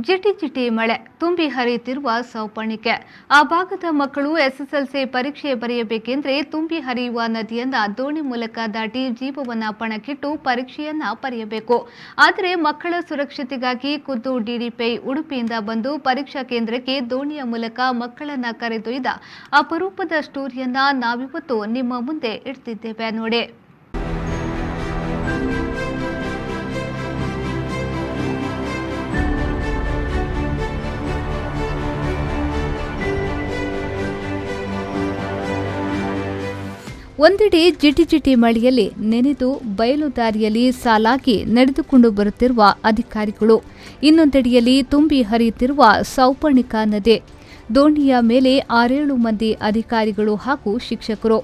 ಜಿಟಿ ಜಿಟಿ ಮಳೆ ತುಂಬಿ ಹರಿಯುತ್ತಿರುವ ಸೌಪರ್ಣಿಕೆ. ಆ ಭಾಗದ ಮಕ್ಕಳು ಎಸ್ಎಸ್ಎಲ್ಸಿ ಪರೀಕ್ಷೆ ಬರೆಯಬೇಕೆಂದ್ರೆ ತುಂಬಿ ಹರಿಯುವ ನದಿಯನ್ನ ದೋಣಿ ಮೂಲಕ ದಾಟಿ ಜೀವವನ್ನ ಪಣಕ್ಕಿಟ್ಟು ಪರೀಕ್ಷೆಯನ್ನ ಬರೆಯಬೇಕು. ಆದರೆ ಮಕ್ಕಳ ಸುರಕ್ಷತೆಗಾಗಿ ಖುದ್ದು ಡಿಡಿಪಿ ಉಡುಪಿಯಿಂದ ಬಂದು ಪರೀಕ್ಷಾ ಕೇಂದ್ರಕ್ಕೆ ದೋಣಿಯ ಮೂಲಕ ಮಕ್ಕಳನ್ನ ಕರೆದೊಯ್ದ ಅಪರೂಪದ ಸ್ಟೋರಿಯನ್ನ ನಾವಿವತ್ತು ನಿಮ್ಮ ಮುಂದೆ ಇಡ್ತಿದ್ದೇವೆ ನೋಡಿ. ಒಂದೆಡೆ ಜಿಟಿ ಮಳೆಯಲ್ಲಿ ನೆನೆದು ಬಯಲು ದಾರಿಯಲ್ಲಿ ಸಾಲಾಗಿ ನಡೆದುಕೊಂಡು ಬರುತ್ತಿರುವ ಅಧಿಕಾರಿಗಳು, ಇನ್ನೊಂದೆಡೆಯಲ್ಲಿ ತುಂಬಿ ಹರಿಯುತ್ತಿರುವ ಸೌಪರ್ಣಿಕಾ ನದಿ. ದೋಣಿಯ ಮೇಲೆ 6-7 ಮಂದಿ ಅಧಿಕಾರಿಗಳು ಹಾಗೂ ಶಿಕ್ಷಕರು,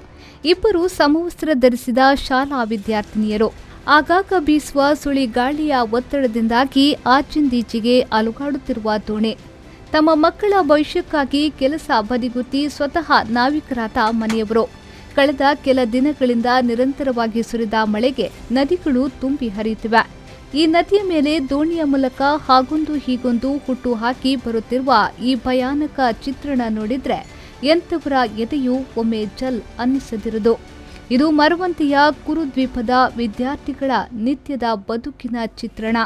ಇಬ್ಬರು ಸಮವಸ್ತ್ರ ಧರಿಸಿದ ಶಾಲಾ ವಿದ್ಯಾರ್ಥಿನಿಯರು. ಆಗಾಗ ಬೀಸುವ ಸುಳಿ ಗಾಳಿಯ ಒತ್ತಡದಿಂದಾಗಿ ಆಚಿಂದೀಚೆಗೆ ಅಲುಗಾಡುತ್ತಿರುವ ದೋಣಿ. ತಮ್ಮ ಮಕ್ಕಳ ಭವಿಷ್ಯಕ್ಕಾಗಿ ಕೆಲಸ ಬದಿಗುತ್ತಿ ಸ್ವತಃ ನಾವಿಕರಾದ ಮನೆಯವರು. ಕಳೆದ ಕೆಲ ದಿನಗಳಿಂದ ನಿರಂತರವಾಗಿ ಸುರಿದ ಮಳೆಗೆ ನದಿಗಳು ತುಂಬಿ ಹರಿಯುತ್ತಿವೆ. ಈ ನದಿಯ ಮೇಲೆ ದೋಣಿಯ ಮೂಲಕ ಹಾಗೊಂದು ಹೀಗೊಂದು ಹುಟ್ಟು ಹಾಕಿ ಬರುತ್ತಿರುವ ಈ ಭಯಾನಕ ಚಿತ್ರಣ ನೋಡಿದ್ರೆ ಎಂಥವರ ಎದೆಯೂ ಒಮ್ಮೆ ಜಲ್ ಅನ್ನಿಸದಿರದು. ಇದು ಮರವಂತೆಯ ಕುರುದ್ವೀಪದ ವಿದ್ಯಾರ್ಥಿಗಳ ನಿತ್ಯದ ಬದುಕಿನ ಚಿತ್ರಣ.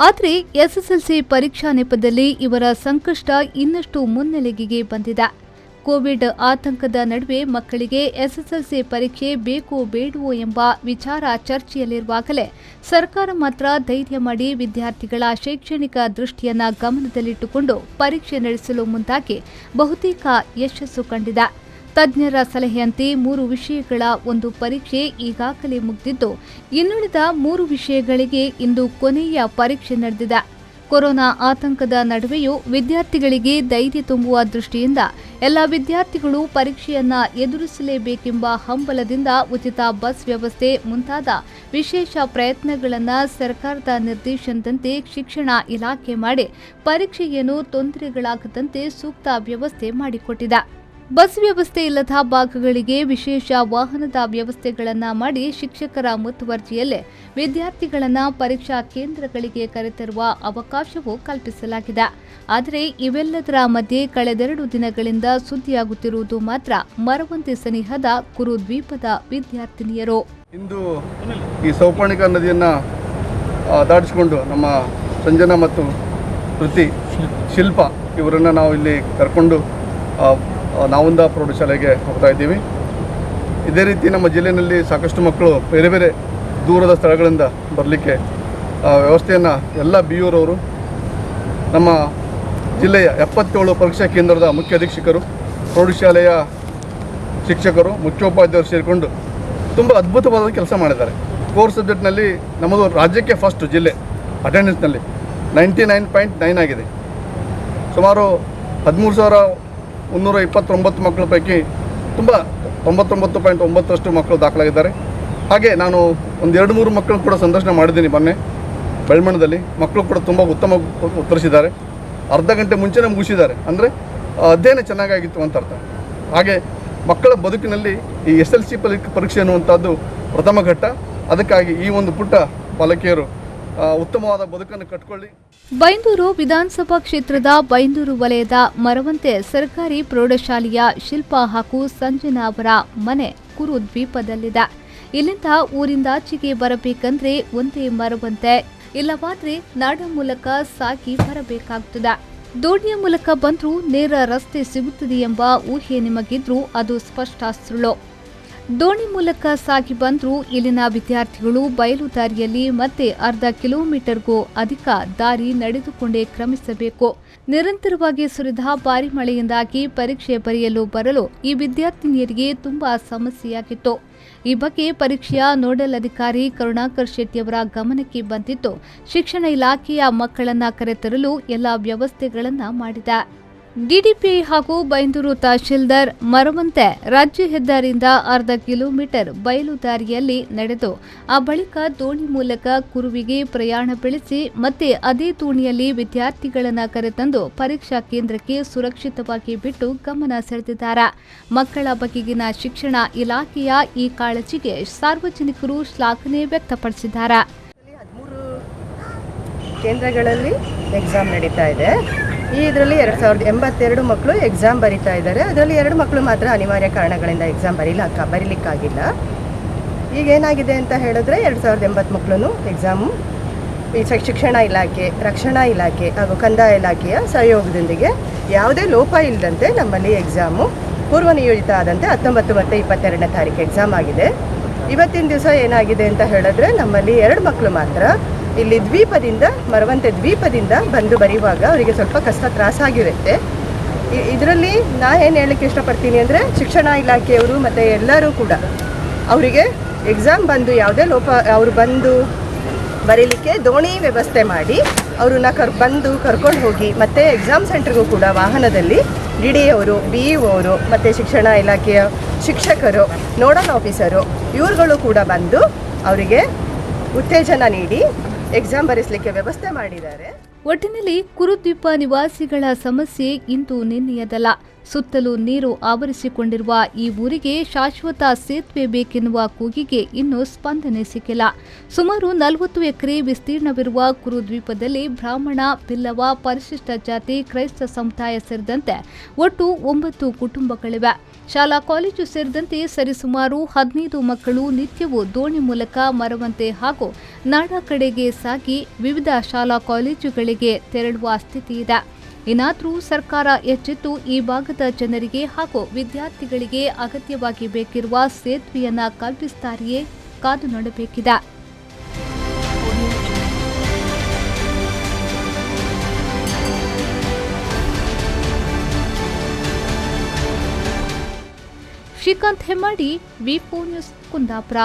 ಆದರೆ ಎಸ್ಎಸ್ಎಲ್ಸಿ ಪರೀಕ್ಷಾ ನೆಪದಲ್ಲಿ ಇವರ ಸಂಕಷ್ಟ ಇನ್ನಷ್ಟು ಮುನ್ನೆಲೆಗೆ ಬಂದಿದೆ. ಕೋವಿಡ್ ಆತಂಕದ ನಡುವೆ ಮಕ್ಕಳಿಗೆ ಎಸ್ಎಸ್ಎಲ್ಸಿ ಪರೀಕ್ಷೆ ಬೇಕೋ ಬೇಡವೋ ಎಂಬ ವಿಚಾರ ಚರ್ಚೆಯಲ್ಲಿರುವಾಗಲೇ ಸರ್ಕಾರ ಮಾತ್ರ ಧೈರ್ಯ ಮಾಡಿ ವಿದ್ಯಾರ್ಥಿಗಳ ಶೈಕ್ಷಣಿಕ ದೃಷ್ಟಿಯನ್ನ ಗಮನದಲ್ಲಿಟ್ಟುಕೊಂಡು ಪರೀಕ್ಷೆ ನಡೆಸಲು ಮುಂದಾಗಿ ಬಹುತೇಕ ಯಶಸ್ಸು ಕಂಡಿದೆ. ತಜ್ಞರ ಸಲಹೆಯಂತೆ 3 ವಿಷಯಗಳ ಒಂದು ಪರೀಕ್ಷೆ ಈಗಾಗಲೇ ಮುಗಿದಿದ್ದು, ಇನ್ನುಳಿದ 3 ವಿಷಯಗಳಿಗೆ ಇಂದು ಕೊನೆಯ ಪರೀಕ್ಷೆ ನಡೆದಿದೆ. ಕೊರೋನಾ ಆತಂಕದ ನಡುವೆಯೂ ವಿದ್ಯಾರ್ಥಿಗಳಿಗೆ ಧೈರ್ಯ ತುಂಬುವ ದೃಷ್ಟಿಯಿಂದ ಎಲ್ಲ ವಿದ್ಯಾರ್ಥಿಗಳು ಪರೀಕ್ಷೆಯನ್ನ ಎದುರಿಸಲೇಬೇಕೆಂಬ ಹಂಬಲದಿಂದ ಉಚಿತ ಬಸ್ ವ್ಯವಸ್ಥೆ ಮುಂತಾದ ವಿಶೇಷ ಪ್ರಯತ್ನಗಳನ್ನು ಸರ್ಕಾರದ ನಿರ್ದೇಶನದಂತೆ ಶಿಕ್ಷಣ ಇಲಾಖೆ ಮಾಡಿ ಪರೀಕ್ಷೆಯೇನು ತೊಂದರೆಗಳಾಗದಂತೆ ಸೂಕ್ತ ವ್ಯವಸ್ಥೆ ಮಾಡಿಕೊಟ್ಟಿದೆ. ಬಸ್ ವ್ಯವಸ್ಥೆ ಇಲ್ಲದ ಭಾಗಗಳಿಗೆ ವಿಶೇಷ ವಾಹನದ ವ್ಯವಸ್ಥೆಗಳನ್ನು ಮಾಡಿ ಶಿಕ್ಷಕರ ಮುತುವರ್ಜಿಯಲ್ಲೇ ವಿದ್ಯಾರ್ಥಿಗಳನ್ನು ಪರೀಕ್ಷಾ ಕೇಂದ್ರಗಳಿಗೆ ಕರೆತರುವ ಅವಕಾಶವೂ ಕಲ್ಪಿಸಲಾಗಿದೆ. ಆದರೆ ಇವೆಲ್ಲದರ ಮಧ್ಯೆ ಕಳೆದೆರಡು ದಿನಗಳಿಂದ ಸುದ್ದಿಯಾಗುತ್ತಿರುವುದು ಮಾತ್ರ ಮರವಂತೆ ಸನಿಹದ ಕುರುದ್ವೀಪದ ವಿದ್ಯಾರ್ಥಿನಿಯರು. ಇಂದು ಈ ಸೌಪರ್ಣಿಕಾ ನದಿಯನ್ನು ದಾಟಿಸಿಕೊಂಡು ನಮ್ಮ ಸಂಜನಾ ಮತ್ತು ಕೃತಿ ಶಿಲ್ಪ ಇವರನ್ನು ನಾವು ಇಲ್ಲಿ ಕರ್ಕೊಂಡು ನಾವಂದ ಪ್ರೌಢಶಾಲೆಗೆ ಹೋಗ್ತಾ ಇದ್ದೀವಿ. ಇದೇ ರೀತಿ ನಮ್ಮ ಜಿಲ್ಲೆಯಲ್ಲಿ ಸಾಕಷ್ಟು ಮಕ್ಕಳು ಬೇರೆ ಬೇರೆ ದೂರದ ಸ್ಥಳಗಳಿಂದ ಬರಲಿಕ್ಕೆ ವ್ಯವಸ್ಥೆಯನ್ನು ಎಲ್ಲ ಬಿಯೂರವರು, ನಮ್ಮ ಜಿಲ್ಲೆಯ 77 ಪರೀಕ್ಷಾ ಕೇಂದ್ರದ ಮುಖ್ಯ ಅಧೀಕ್ಷಕರು, ಪ್ರೌಢಶಾಲೆಯ ಶಿಕ್ಷಕರು, ಮುಖ್ಯೋಪಾಧ್ಯಾಯರು ಸೇರಿಕೊಂಡು ತುಂಬ ಅದ್ಭುತವಾದ ಕೆಲಸ ಮಾಡಿದ್ದಾರೆ. ಕೋರ್ ಸಬ್ಜೆಕ್ಟ್ನಲ್ಲಿ ನಮ್ಮದು ರಾಜ್ಯಕ್ಕೆ ಫಸ್ಟ್ ಜಿಲ್ಲೆ ಅಟೆಂಡೆನ್ಸ್ನಲ್ಲಿ 99.9 ಆಗಿದೆ. ಸುಮಾರು 13,329 ಮಕ್ಕಳ ಪೈಕಿ ತುಂಬ 99.9% ಮಕ್ಕಳು ದಾಖಲಾಗಿದ್ದಾರೆ. ಹಾಗೆ ನಾನು ಒಂದು 2-3 ಮಕ್ಕಳು ಕೂಡ ಸಂದರ್ಶನ ಮಾಡಿದ್ದೀನಿ ಮೊನ್ನೆ ಬೆಳ್ಮಣ್ಣದಲ್ಲಿ. ಮಕ್ಕಳು ಕೂಡ ತುಂಬ ಉತ್ತಮ ಉತ್ತರಿಸಿದ್ದಾರೆ. ಅರ್ಧ ಗಂಟೆ ಮುಂಚೆನೇ ಮುಗಿಸಿದ್ದಾರೆ. ಅಂದರೆ ಅಧ್ಯಯನ ಚೆನ್ನಾಗಾಗಿತ್ತು ಅಂತ ಅರ್ಥ. ಹಾಗೆ ಮಕ್ಕಳ ಬದುಕಿನಲ್ಲಿ ಈ SLC ಪರೀಕ್ಷೆ ಅನ್ನುವಂಥದ್ದು ಪ್ರಥಮ ಘಟ್ಟ. ಅದಕ್ಕಾಗಿ ಈ ಒಂದು ಪುಟ್ಟ ಬಾಲಕಿಯರು ಉತ್ತಮವಾದ ಬದುಕನ್ನು ಕಟ್ಟಿಕೊಳ್ಳಿ. ಬೈಂದೂರು ವಿಧಾನಸಭಾ ಕ್ಷೇತ್ರದ ಬೈಂದೂರು ವಲಯದ ಮರವಂತೆ ಸರ್ಕಾರಿ ಪ್ರೌಢಶಾಲೆಯ ಶಿಲ್ಪ ಹಾಗೂ ಸಂಜನಾ ಅವರ ಮನೆ ಕುರುದ್ವೀಪದಲ್ಲಿದೆ. ಇಲ್ಲಿಂದ ಊರಿಂದಾಚೆಗೆ ಬರಬೇಕಂದ್ರೆ ಒಂದೇ ಮರವಂತೆ, ಇಲ್ಲವಾದ್ರೆ ನಾಡ ಮೂಲಕ ಸಾಗಿ ಬರಬೇಕಾಗುತ್ತದೆ. ದೋಣಿಯ ಮೂಲಕ ಬಂದ್ರೂ ನೇರ ರಸ್ತೆ ಸಿಗುತ್ತದೆ ಎಂಬ ಊಹೆ ನಿಮಗಿದ್ರೂ ಅದು ಸ್ಪಷ್ಟ ಸುಳ್ಳು. ದೋಣಿ ಮೂಲಕ ಸಾಗಿ ಬಂದ್ರೂ ಇಲ್ಲಿನ ವಿದ್ಯಾರ್ಥಿಗಳು ಬಯಲು ದಾರಿಯಲ್ಲಿ ಮತ್ತೆ ಅರ್ಧ ಕಿಲೋಮೀಟರ್ಗೂ ಅಧಿಕ ದಾರಿ ನಡೆದುಕೊಂಡೇ ಕ್ರಮಿಸಬೇಕು. ನಿರಂತರವಾಗಿ ಸುರಿದ ಭಾರಿ ಮಳೆಯಿಂದಾಗಿ ಪರೀಕ್ಷೆ ಬರೆಯಲು ಬರಲು ಈ ವಿದ್ಯಾರ್ಥಿನಿಯರಿಗೆ ತುಂಬಾ ಸಮಸ್ಯೆಯಾಗಿತ್ತು. ಈ ಬಗ್ಗೆ ಪರೀಕ್ಷೆಯ ನೋಡಲ್ ಅಧಿಕಾರಿ ಕರುಣಾಕರ್ ಶೆಟ್ಟಿಯವರ ಗಮನಕ್ಕೆ ಬಂದಿದ್ದು, ಶಿಕ್ಷಣ ಇಲಾಖೆಯ ಮಕ್ಕಳನ್ನ ಕರೆತರಲು ಎಲ್ಲ ವ್ಯವಸ್ಥೆಗಳನ್ನ ಮಾಡಿದೆ. ಡಿಡಿಪಿಐ ಹಾಗೂ ಬೈಂದೂರು ತಹಶೀಲ್ದಾರ್ ಮರವಂತೆ ರಾಜ್ಯ ಹೆದ್ದಾರಿಯಿಂದ ಅರ್ಧ ಕಿಲೋಮೀಟರ್ ಬಯಲು ದಾರಿಯಲ್ಲಿ ನಡೆದು ಆ ಬಳಿಕ ದೋಣಿ ಮೂಲಕ ಕುರುವಿಗೆ ಪ್ರಯಾಣ ಬೆಳೆಸಿ ಮತ್ತೆ ಅದೇ ದೋಣಿಯಲ್ಲಿ ವಿದ್ಯಾರ್ಥಿಗಳನ್ನು ಕರೆತಂದು ಪರೀಕ್ಷಾ ಕೇಂದ್ರಕ್ಕೆ ಸುರಕ್ಷಿತವಾಗಿ ಬಿಟ್ಟು ಗಮನ ಸೆಳೆದಿದ್ದಾರೆ. ಮಕ್ಕಳ ಬಗೆಗಿನ ಶಿಕ್ಷಣ ಇಲಾಖೆಯ ಈ ಕಾಳಜಿಗೆ ಸಾರ್ವಜನಿಕರು ಶ್ಲಾಘನೆ ವ್ಯಕ್ತಪಡಿಸಿದ್ದಾರೆ. 13 ಕೇಂದ್ರಗಳಲ್ಲಿ ಎಕ್ಸಾಮ್ ನಡೀತಾ ಇದೆ. ಇದರಲ್ಲಿ 2082 ಮಕ್ಕಳು ಎಕ್ಸಾಮ್ ಬರೀತಾ ಇದ್ದಾರೆ. ಅದರಲ್ಲಿ 2 ಮಕ್ಕಳು ಮಾತ್ರ ಅನಿವಾರ್ಯ ಕಾರಣಗಳಿಂದ ಎಕ್ಸಾಮ್ ಬರೀಲಿಕ್ಕಾಗಿಲ್ಲ. ಈಗ ಏನಾಗಿದೆ ಅಂತ ಹೇಳಿದ್ರೆ 2080 ಮಕ್ಕಳು ಎಕ್ಸಾಮು ಈ ಶಿಕ್ಷಣ ಇಲಾಖೆ, ರಕ್ಷಣಾ ಇಲಾಖೆ ಹಾಗೂ ಕಂದಾಯ ಇಲಾಖೆಯ ಸಹಯೋಗದೊಂದಿಗೆ ಯಾವುದೇ ಲೋಪ ಇಲ್ಲದಂತೆ ನಮ್ಮಲ್ಲಿ ಎಕ್ಸಾಮು ಪೂರ್ವ ನಿಯೋಜಿತ ಆದಂತೆ 19 ಮತ್ತು 22ನೇ ತಾರೀಕು ಎಕ್ಸಾಮ್ ಆಗಿದೆ. ಇವತ್ತಿನ ದಿವಸ ಏನಾಗಿದೆ ಅಂತ ಹೇಳಿದ್ರೆ ನಮ್ಮಲ್ಲಿ 2 ಮಕ್ಕಳು ಮಾತ್ರ ಇಲ್ಲಿ ಮರವಂತೆ ದ್ವೀಪದಿಂದ ಬಂದು ಬರೆಯುವಾಗ ಅವರಿಗೆ ಸ್ವಲ್ಪ ಕಷ್ಟ ತ್ರಾಸಾಗಿರುತ್ತೆ. ಇದರಲ್ಲಿ ಏನು ಹೇಳಲಿಕ್ಕೆ ಇಷ್ಟಪಡ್ತೀನಿ ಅಂದರೆ ಶಿಕ್ಷಣ ಇಲಾಖೆಯವರು ಮತ್ತು ಎಲ್ಲರೂ ಕೂಡ ಅವರಿಗೆ ಎಕ್ಸಾಮ್ ಬಂದು ಯಾವುದೇ ಲೋಪ ಅವರು ಬಂದು ಬರೀಲಿಕ್ಕೆ ದೋಣಿ ವ್ಯವಸ್ಥೆ ಮಾಡಿ ಅವ್ರನ್ನ ಕರ್ಕೊಂಡು ಹೋಗಿ ಮತ್ತು ಎಕ್ಸಾಮ್ ಸೆಂಟರ್ಗೂ ಕೂಡ ವಾಹನದಲ್ಲಿ ಡಿ ಅವರು, BEO ಅವರು ಮತ್ತು ಶಿಕ್ಷಣ ಇಲಾಖೆಯ ಶಿಕ್ಷಕರು, ನೋಡಲ್ ಆಫೀಸರು ಇವ್ರುಗಳು ಕೂಡ ಬಂದು ಅವರಿಗೆ ಉತ್ತೇಜನ ನೀಡಿ ಎಕ್ಸಾಮ್ ಬರೆಸಲಿಕ್ಕೆ ವ್ಯವಸ್ಥೆ ಮಾಡಿದ್ದಾರೆ. ಒಟ್ಟಿನಲ್ಲಿ ಕುರುದ್ವೀಪ ನಿವಾಸಿಗಳ ಸಮಸ್ಯೆ ಇಂದು ನಿನ್ನೆಯದಲ್ಲ. ಸುತ್ತಲೂ ನೀರು ಆವರಿಸಿಕೊಂಡಿರುವ ಈ ಊರಿಗೆ ಶಾಶ್ವತ ಸೇತುವೆ ಬೇಕೆನ್ನುವ ಕೂಗಿಗೆ ಇನ್ನೂ ಸ್ಪಂದನೆ ಸಿಕ್ಕಿಲ್ಲ. ಸುಮಾರು 40 ಎಕರೆ ವಿಸ್ತೀರ್ಣವಿರುವ ಕುರುದ್ವೀಪದಲ್ಲಿ ಬ್ರಾಹ್ಮಣ, ಪಿಲ್ಲವ, ಪರಿಶಿಷ್ಟ ಜಾತಿ, ಕ್ರೈಸ್ತ ಸಮುದಾಯ ಸೇರಿದಂತೆ ಒಟ್ಟು 9 ಕುಟುಂಬಗಳಿವೆ. ಶಾಲಾ ಕಾಲೇಜು ಸೇರಿದಂತೆ ಸರಿಸುಮಾರು 15 ಮಕ್ಕಳು ನಿತ್ಯವೂ ದೋಣಿ ಮೂಲಕ ಮರವಂತೆ ಹಾಗೂ ನಾಡ ಕಡೆಗೆ ಸಾಗಿ ವಿವಿಧ ಶಾಲಾ ಕಾಲೇಜುಗಳಿಗೆ ತೆರಳುವ ಸ್ಥಿತಿ ಇದೆ. ಇನ್ನಾದರೂ ಸರ್ಕಾರ ಎಚ್ಚೆತ್ತು ಈ ಭಾಗದ ಜನರಿಗೆ ಹಾಗೂ ವಿದ್ಯಾರ್ಥಿಗಳಿಗೆ ಅಗತ್ಯವಾಗಿ ಬೇಕಿರುವ ಸೇತುವೆಯನ್ನ ಕಲ್ಪಿಸುತ್ತಾರೆಯೇ ಕಾದು ನೋಡಬೇಕಿದೆ. ಶ್ರೀಕಾಂತ್ ಹೆಮ್ಮಾಡಿ, ವಿ4 ನ್ಯೂಸ್, ಕುಂದಾಪುರ.